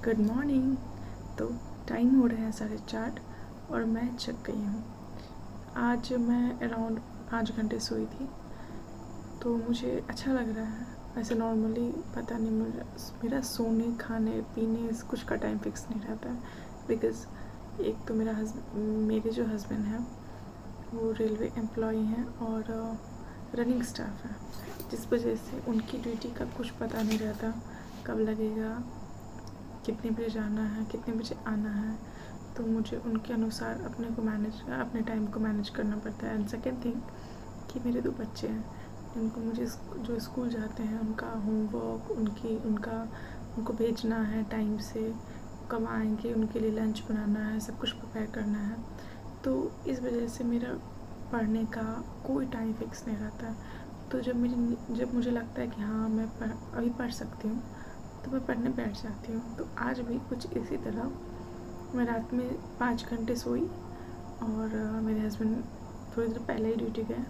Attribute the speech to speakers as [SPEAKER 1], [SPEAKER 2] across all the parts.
[SPEAKER 1] Good morning. तो time हो रहा है 4:30 और मैं जग गई हूँ। आज मैं अराउंड 5 घंटे सोई थी, तो मुझे अच्छा लग रहा है। वैसे नॉर्मली पता नहीं, मेरा सोने खाने पीने कुछ का टाइम फिक्स नहीं रहता है, बिकॉज़ एक तो मेरे जो हस्बैंड हैं वो रेलवे एम्प्लॉई हैं और रनिंग स्टाफ है, जिस वजह से उनकी ड्यूटी का कुछ पता नहीं रहता, कब लगेगा, कितने बजे जाना है, कितने बजे आना है। तो मुझे उनके अनुसार अपने टाइम को मैनेज करना पड़ता है। एंड सेकेंड थिंग कि मेरे 2 बच्चे हैं जिनको मुझे जो स्कूल जाते हैं उनका होमवर्क उनको भेजना है टाइम से, कब आएंगे, उनके लिए लंच बनाना है, सब कुछ प्रिपेयर करना है। तो इस वजह से मेरा पढ़ने का कोई टाइम फिक्स नहीं रहता। तो जब मुझे लगता है कि हाँ मैं अभी पढ़ सकती हूँ, तो मैं पढ़ने बैठ जाती हूँ। तो आज भी कुछ इसी तरह मैं रात में 5 घंटे सोई और मेरे हस्बैंड थोड़ी देर पहले ही ड्यूटी गए,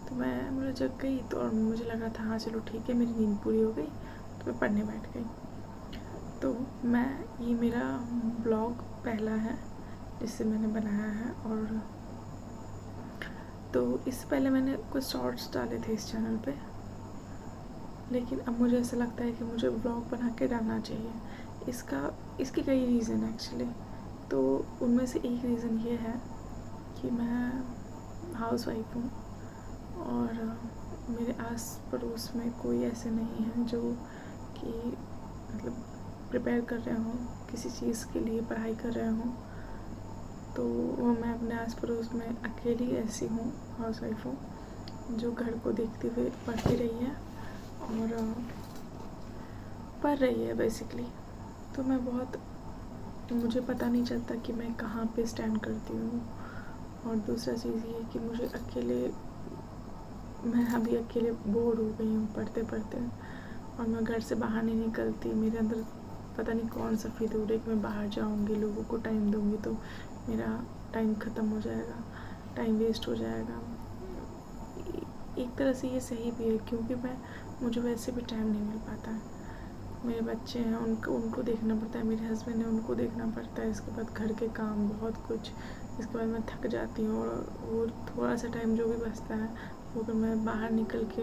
[SPEAKER 1] तो मुझे जग गई। तो और मुझे लगा था हाँ चलो ठीक है, मेरी नींद पूरी हो गई, तो मैं पढ़ने बैठ गई। तो ये मेरा ब्लॉग पहला है जिससे मैंने बनाया है। और तो इससे पहले मैंने कुछ शॉर्ट्स डाले थे इस चैनल पे, लेकिन अब मुझे ऐसा लगता है कि मुझे ब्लॉग बना के डालना चाहिए। इसके कई रीज़न एक्चुअली। तो उनमें से एक रीज़न ये है कि मैं हाउस वाइफ हूँ और मेरे आस पड़ोस में कोई ऐसे नहीं है जो कि मतलब प्रिपेयर कर रहे हों किसी चीज़ के लिए, पढ़ाई कर रहे हों। तो मैं अपने आस पड़ोस में अकेली ऐसी हूँ, हाउस वाइफ हूँ, जो घर को देखते हुए पढ़ती रही है और पढ़ रही है बेसिकली। तो मुझे पता नहीं चलता कि मैं कहाँ पे स्टैंड करती हूँ। और दूसरा चीज़ ये कि मैं अभी अकेले बोर हो गई हूँ पढ़ते पढ़ते, और मैं घर से बाहर नहीं निकलती। मेरे अंदर पता नहीं कौन सा फील कि मैं बाहर जाऊँगी, लोगों को टाइम दूँगी तो मेरा टाइम ख़त्म हो जाएगा, टाइम वेस्ट हो जाएगा। एक तरह से ये सही भी है, क्योंकि मुझे वैसे भी टाइम नहीं मिल पाता है। मेरे बच्चे हैं, उनको देखना पड़ता है, मेरे हस्बैंड है उनको देखना पड़ता है, इसके बाद घर के काम बहुत कुछ, इसके बाद मैं थक जाती हूँ। और वो थोड़ा सा टाइम जो भी बचता है वो अगर मैं बाहर निकल के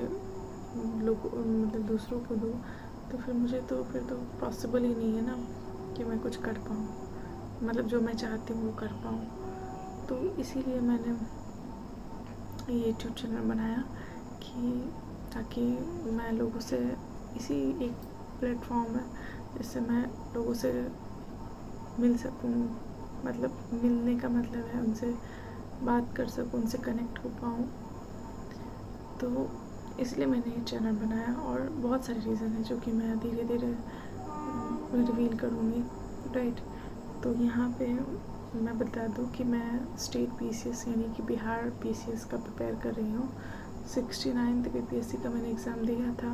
[SPEAKER 1] दूसरों को दूँ तो फिर तो पॉसिबल ही नहीं है ना कि मैं कुछ कर पाऊँ, मतलब जो मैं चाहती हूँ वो कर पाऊँ। तो इसीलिए मैंने ये यूट्यूब चैनल बनाया कि ताकि मैं लोगों से इसी एक प्लेटफॉर्म है जिससे मैं लोगों से मिल सकूँ, मतलब मिलने का मतलब है उनसे बात कर सकूँ, उनसे कनेक्ट हो पाऊँ। तो इसलिए मैंने ये चैनल बनाया और बहुत सारे रीज़न हैं जो कि मैं धीरे धीरे रिवील करूँगी, राइट। तो यहाँ पे मैं बता दूँ कि मैं स्टेट PCS यानी कि बिहार PCS का प्रिपेयर कर रही हूँ। 69th BPSC का मैंने एग्ज़ाम दिया था,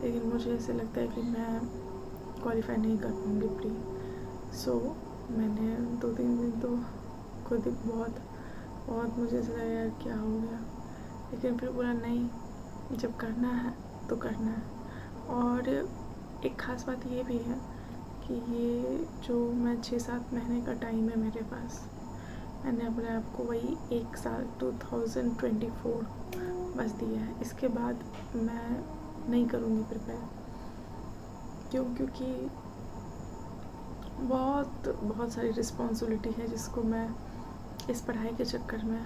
[SPEAKER 1] लेकिन मुझे ऐसे लगता है कि मैं क्वालिफाई नहीं कर पाऊँगी प्री। सो मैंने 2-3 दिन तो खुद ही बहुत मुझे ऐसा लगा यार क्या हो गया, लेकिन फिर बोला नहीं, जब करना है तो करना है। और एक ख़ास बात ये भी है कि ये जो मैं 6-7 महीने का टाइम है मेरे पास, मैंने अपने आप को वही 1 साल 2024 बस दिया है। इसके बाद मैं नहीं करूँगी प्रिपेयर, क्योंकि बहुत सारी रिस्पॉन्सिबिलिटी है जिसको मैं इस पढ़ाई के चक्कर में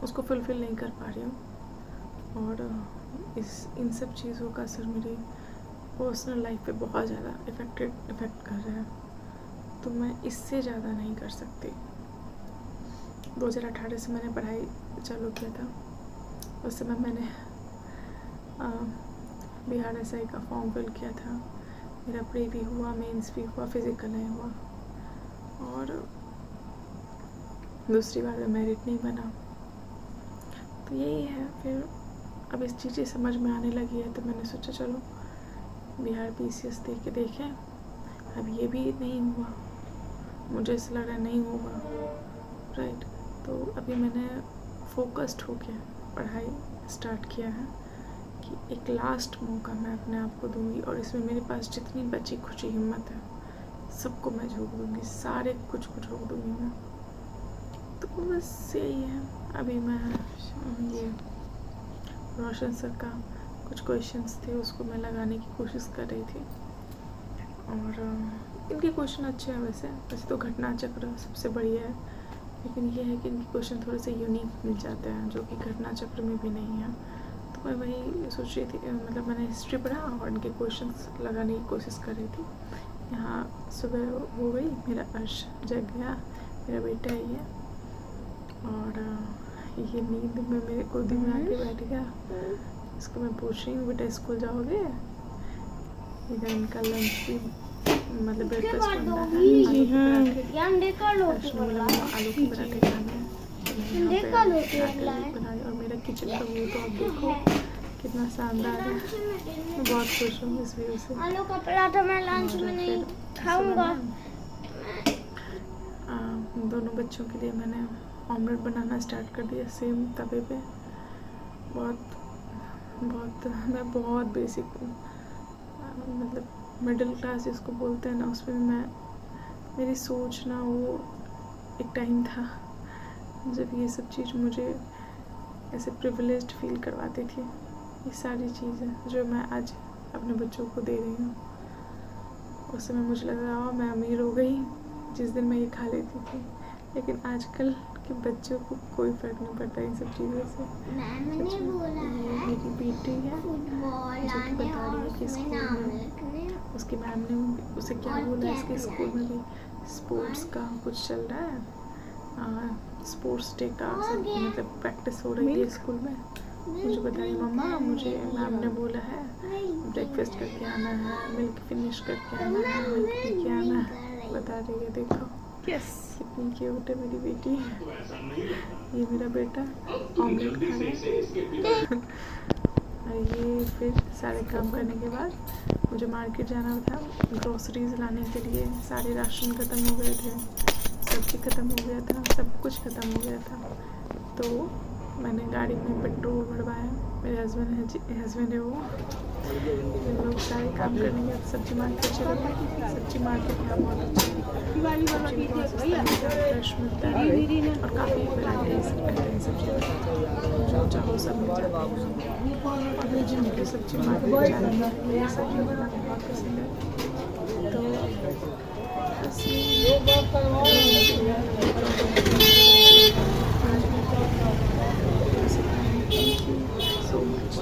[SPEAKER 1] उसको फुलफ़िल नहीं कर पा रही हूँ। और इन सब चीज़ों का असर मेरी पर्सनल लाइफ पे बहुत ज़्यादा इफ़ेक्ट कर रहा है, तो मैं इससे ज़्यादा नहीं कर सकती। 2018 से मैंने पढ़ाई चालू किया था, उस समय मैंने बिहार SI का फॉर्म फिल किया था, मेरा प्री भी हुआ, मेंस भी हुआ, फिज़िकल नहीं हुआ, और दूसरी बार में मेरिट नहीं बना। तो यही है, फिर अब इस चीज़ें समझ में आने लगी है, तो मैंने सोचा चलो बिहार PCS दे के देखें। अब ये भी नहीं हुआ, मुझे ऐसा लग रहा है नहीं होगा, राइट। तो अभी मैंने फोकस्ड होके पढ़ाई स्टार्ट किया है कि एक लास्ट मौका मैं अपने आप को दूंगी और इसमें मेरे पास जितनी बची खुची हिम्मत है सबको मैं झोंक दूंगी, सारे कुछ को झोंक दूंगी मैं। तो बस यही है। अभी मैं ये रोशन सर का कुछ क्वेश्चंस थे उसको मैं लगाने की कोशिश कर रही थी और इनके क्वेश्चन अच्छे हैं। वैसे तो घटना चक्र सबसे बढ़िया है, लेकिन ये है कि इनके क्वेश्चन थोड़े से यूनिक मिल जाते हैं जो कि घटना चक्र में भी नहीं है। तो मैं वही सोच रही थी, मतलब मैंने हिस्ट्री पढ़ा और इनके क्वेश्चंस लगाने की कोशिश कर रही थी। यहाँ सुबह हो गई, मेरा अर्श जग गया, मेरा बेटा ही है और ये नींद में मेरे गोदी में आके बैठ गया। इसको मैं पूछ रही हूँ बेटा स्कूल जाओगे? इधर इनका लंच भी मतलब ब्रेकफास्ट बनना है, आलू के पराठे, आलू के पराठे खाने हैं। बनाई और मेरा किचन का व्यू तो आप देखो कितना शानदार है। मैं बहुत खुश हूँ इस व्यू से।
[SPEAKER 2] आलू का पराठा मैं लंच में नहीं खाऊंगा।
[SPEAKER 1] दोनों बच्चों के लिए मैंने ऑमलेट बनाना स्टार्ट कर दिया सेम तवे पे। मैं बहुत बेसिक हूँ, मतलब मिडिल क्लास जिसको बोलते हैं ना, उसमें मैं मेरी सोच ना, वो एक टाइम था जब ये सब चीज़ मुझे ऐसे प्रिविलेज्ड फील करवाती थी। ये सारी चीज़ें जो मैं आज अपने बच्चों को दे रही हूँ, उस समय मुझे लग रहा मैं अमीर हो गई जिस दिन मैं ये खा लेती थी। लेकिन आजकल के बच्चों को कोई फ़र्क नहीं पड़ता इन सब चीज़ों से। ये मेरी बेटी है जो कि बता रही है कि स्कूल में उसकी मैम ने उसे क्या बोला, इसके स्कूल में भी स्पोर्ट्स का कुछ चल रहा है, स्पोर्ट्स डे का मतलब प्रैक्टिस हो रही है स्कूल में। मुझे बता रही मम्मा मुझे मैम ने बोला है ब्रेकफास्ट करके आना है, मिल्क फिनिश करके आना है, मिल्क पी के आना है। बता रही है, देखो कितनी क्यूट है मेरी बेटी। ये मेरा बेटा ऑमलेट खा रहा है। और ये फिर सारे काम करने के बाद मुझे मार्केट जाना था ग्रोसरीज लाने के लिए। सारे राशन ख़त्म हो गए थे, सब्जी ख़त्म हो गया था, सब कुछ ख़त्म हो गया था। तो मैंने गाड़ी में पेट्रोल भरवाया, मेरे हस्बैंड है वो। हम लोग सारे काम करने के बाद सब्जी मार्केट चले गए। सब्जी मार्केट यहाँ बहुत अच्छी सब्जी बहुत सस्ता मिलता है, फ्रेश मिलता है और काफ़ी वैराइटीज रहते हैं सब्जी जो चाहो सब मिल जाता है। और मुझे उनकी सब्जी मार्केट जाना ये सब्जी बनाना बहुत पसंद है। तो थैंक यू सो मच।